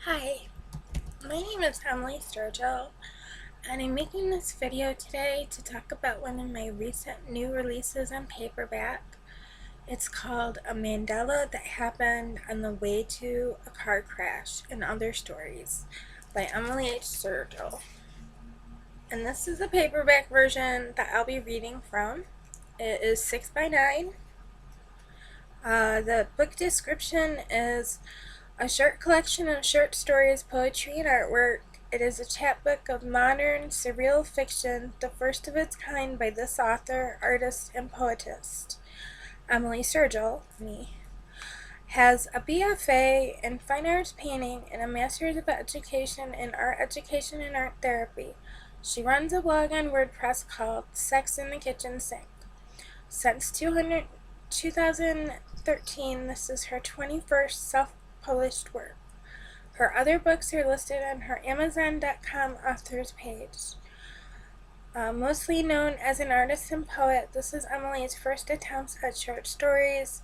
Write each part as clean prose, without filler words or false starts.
Hi, my name is Emily Sturgill, and I'm making this video today to talk about one of my recent new releases on paperback. It's called A Mandala That Happened on the Way to a Car Crash and Other Stories by Emily H. Sturgill. And this is the paperback version that I'll be reading from. It is 6x9. The book description is a short collection of short stories, poetry, and artwork. It is a chapbook of modern, surreal fiction, the first of its kind by this author, artist, and poetess. Emily Sturgill, me, has a BFA in Fine Arts Painting and a Master's of Education in Art Education and Art Therapy. She runs a blog on WordPress called Sex in the Kitchen Sink. Since 2013, this is her 21st self-published work. Her other books are listed on her Amazon.com authors page. Mostly known as an artist and poet, this is Emily's first attempts at short stories.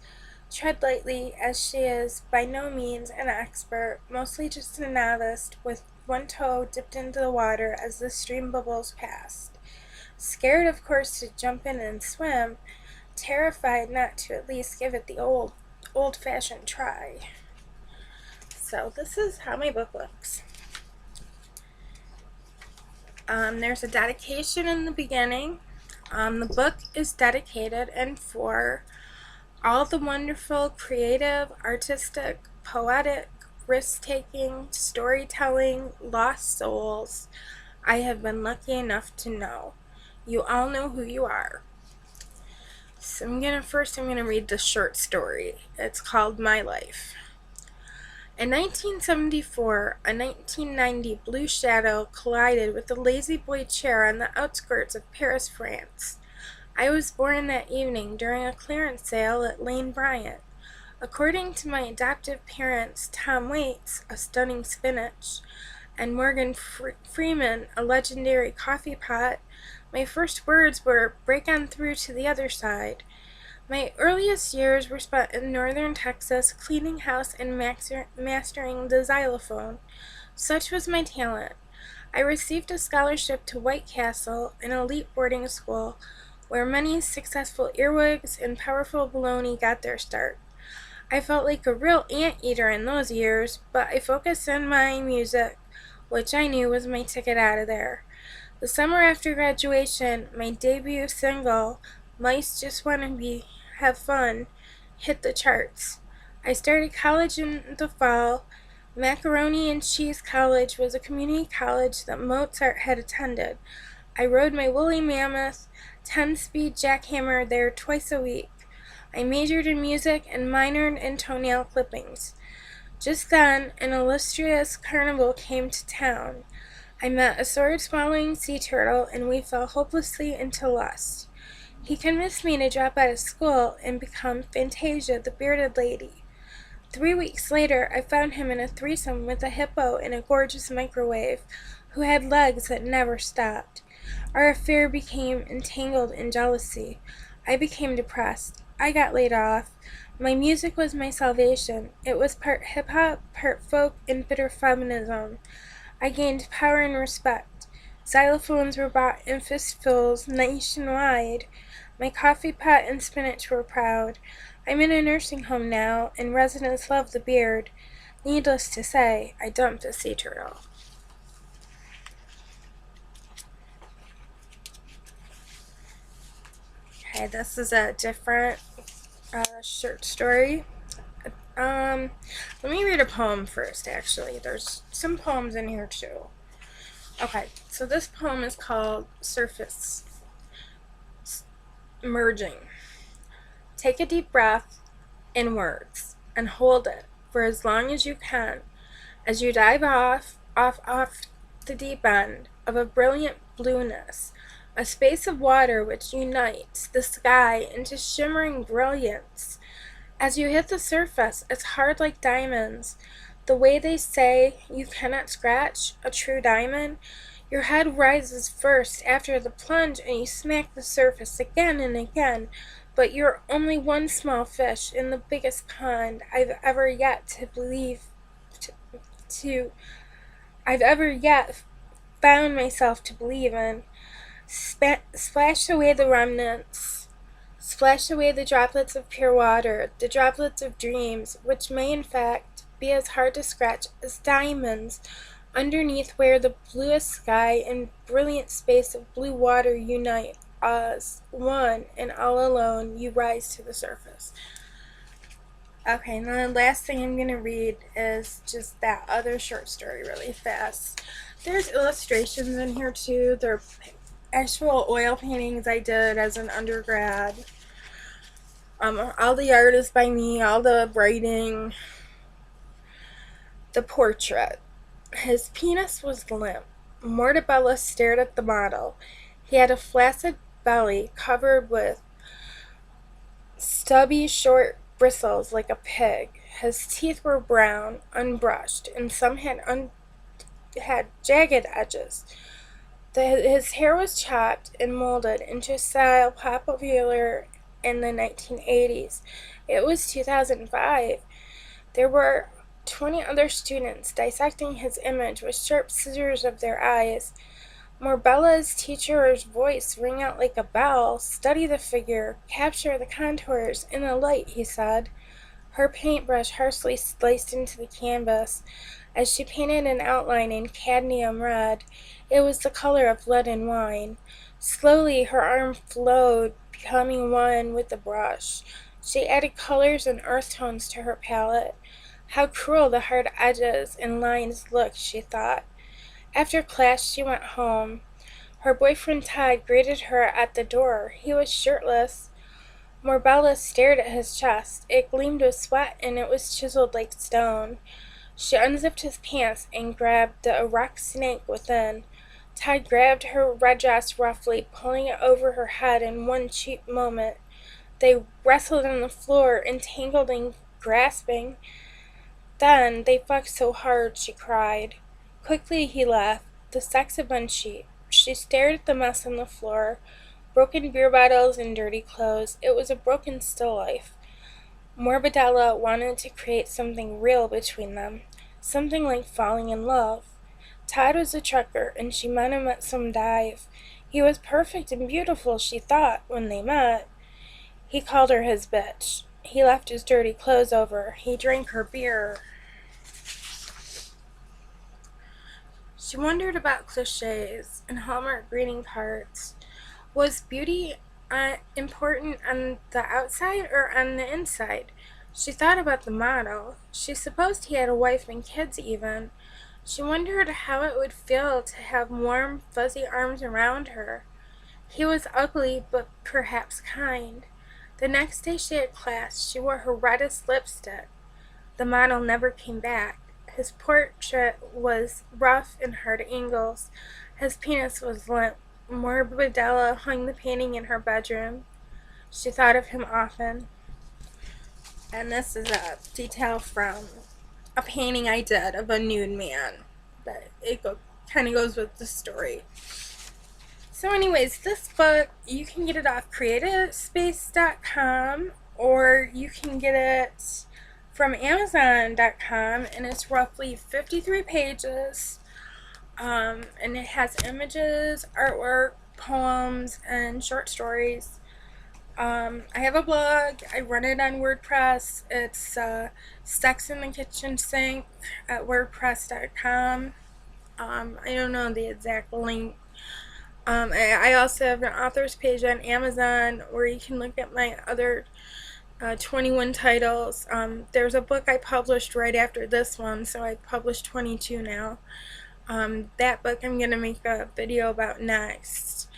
Tread lightly, as she is by no means an expert, mostly just a novice with one toe dipped into the water as the stream bubbles past. Scared, of course, to jump in and swim, terrified not to at least give it the old-fashioned try. So this is how my book looks. There's a dedication in the beginning. The book is dedicated and for all the wonderful, creative, artistic, poetic, risk-taking, storytelling, lost souls I have been lucky enough to know. You all know who you are. So I'm gonna read the short story. It's called My Life. In 1974, a 1990 blue shadow collided with a lazy boy chair on the outskirts of Paris, France. I was born that evening during a clearance sale at Lane Bryant. According to my adoptive parents, Tom Waits, a stunning spinach, and Morgan Freeman, a legendary coffee pot, my first words were, "Break on through to the other side." My earliest years were spent in northern Texas, cleaning house and mastering the xylophone. Such was my talent. I received a scholarship to White Castle, an elite boarding school, where many successful earwigs and powerful baloney got their start. I felt like a real anteater in those years, but I focused on my music, which I knew was my ticket out of there. The summer after graduation, my debut single, Mice Just Wanna Have Fun, hit the charts. I started college in the fall. Macaroni and Cheese College was a community college that Mozart had attended. I rode my woolly mammoth 10-speed jackhammer there twice a week. I majored in music and minored in toenail clippings. Just then, an illustrious carnival came to town. I met a sword-swallowing sea turtle, and we fell hopelessly into lust. He convinced me to drop out of school and become Fantasia, the bearded lady. 3 weeks later, I found him in a threesome with a hippo in a gorgeous microwave, who had legs that never stopped. Our affair became entangled in jealousy. I became depressed. I got laid off. My music was my salvation. It was part hip-hop, part folk, and bitter feminism. I gained power and respect. Xylophones were bought in fistfuls nationwide. My coffee pot and spinach were proud. I'm in a nursing home now, and residents love the beard. Needless to say, I dumped a sea turtle. Okay, this is a different short story. Let me read a poem first, actually. There's some poems in here, too. Okay, so this poem is called Surface Merging. Take a deep breath inwards and hold it for as long as you can as you dive off the deep end of a brilliant blueness, a space of water which unites the sky into shimmering brilliance. As you hit the surface, it's hard like diamonds. The way they say you cannot scratch a true diamond, your head rises first after the plunge and you smack the surface again and again, but you're only one small fish in the biggest pond I've ever yet to believe I've ever yet found myself to believe in. Splash away the remnants. Splash away the droplets of pure water, the droplets of dreams, which may in fact be as hard to scratch as diamonds, underneath where the bluest sky and brilliant space of blue water unite as one, and all alone you rise to the surface. Okay, and then the last thing I'm going to read is just that other short story really fast. There's illustrations in here too. They're actual oil paintings I did as an undergrad. All the art is by me, all the writing. The portrait. His penis was limp. Mortabella stared at the model. He had a flaccid belly covered with stubby, short bristles like a pig. His teeth were brown, unbrushed, and some had jagged edges. His hair was chopped and molded into a style popular in the 1980s. It was 2005. There were 20 other students dissecting his image with sharp scissors of their eyes. Morbella's teacher's voice rang out like a bell. "Study the figure, capture the contours in the light," he said. Her paintbrush harshly sliced into the canvas as she painted an outline in cadmium red. It was the color of lead and wine. Slowly her arm flowed, becoming one with the brush. She added colors and earth tones to her palette. How cruel the hard edges and lines looked, she thought. After class she went home. Her boyfriend Todd greeted her at the door. He was shirtless. Morbella stared at his chest. It gleamed with sweat and it was chiseled like stone. She unzipped his pants and grabbed the erect snake within. Todd grabbed her red dress roughly, pulling it over her head in one cheap moment. They wrestled on the floor, entangled and grasping. Then they fucked so hard, she cried. Quickly he left. The sex had been cheap. She stared at the mess on the floor, broken beer bottles and dirty clothes. It was a broken still life. Morbidelli wanted to create something real between them, something like falling in love. Todd was a trucker, and she met him at some dive. He was perfect and beautiful, she thought, when they met. He called her his bitch. He left his dirty clothes over. He drank her beer. She wondered about cliches and Hallmark greeting cards. Was beauty important on the outside or on the inside? She thought about the model. She supposed he had a wife and kids even. She wondered how it would feel to have warm, fuzzy arms around her. He was ugly, but perhaps kind. The next day she had class, she wore her reddest lipstick. The model never came back. His portrait was rough and hard angles. His penis was limp. Morbidelli hung the painting in her bedroom. She thought of him often. And this is a detail from a painting I did of a nude man. But it kind of goes with the story. So anyways, this book, you can get it off creativespace.com or you can get it from Amazon.com, and it's roughly 53 pages. And it has images, artwork, poems, and short stories. I have a blog. I run it on WordPress. It's Sex in the Kitchen Sink at WordPress.com. I don't know the exact link. I also have an author's page on Amazon where you can look at my other 21 titles. There's a book I published right after this one, so I published 22 now. That book I'm going to make a video about next.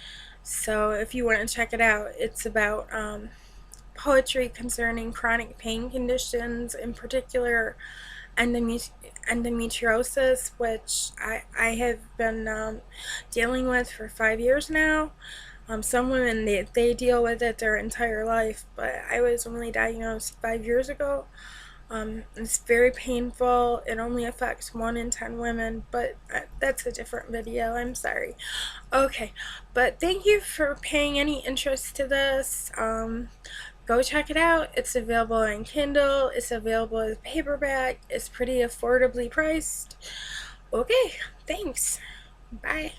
So if you want to check it out, it's about poetry concerning chronic pain conditions, in particular endometriosis, which I have been dealing with for 5 years now. Some women, they deal with it their entire life, but I was only diagnosed 5 years ago. It's very painful. It only affects 1 in 10 women, but that's a different video. I'm sorry. Okay, but thank you for paying any interest to this. go check it out. It's available in Kindle. It's available as paperback. It's pretty affordably priced. Okay, thanks. Bye.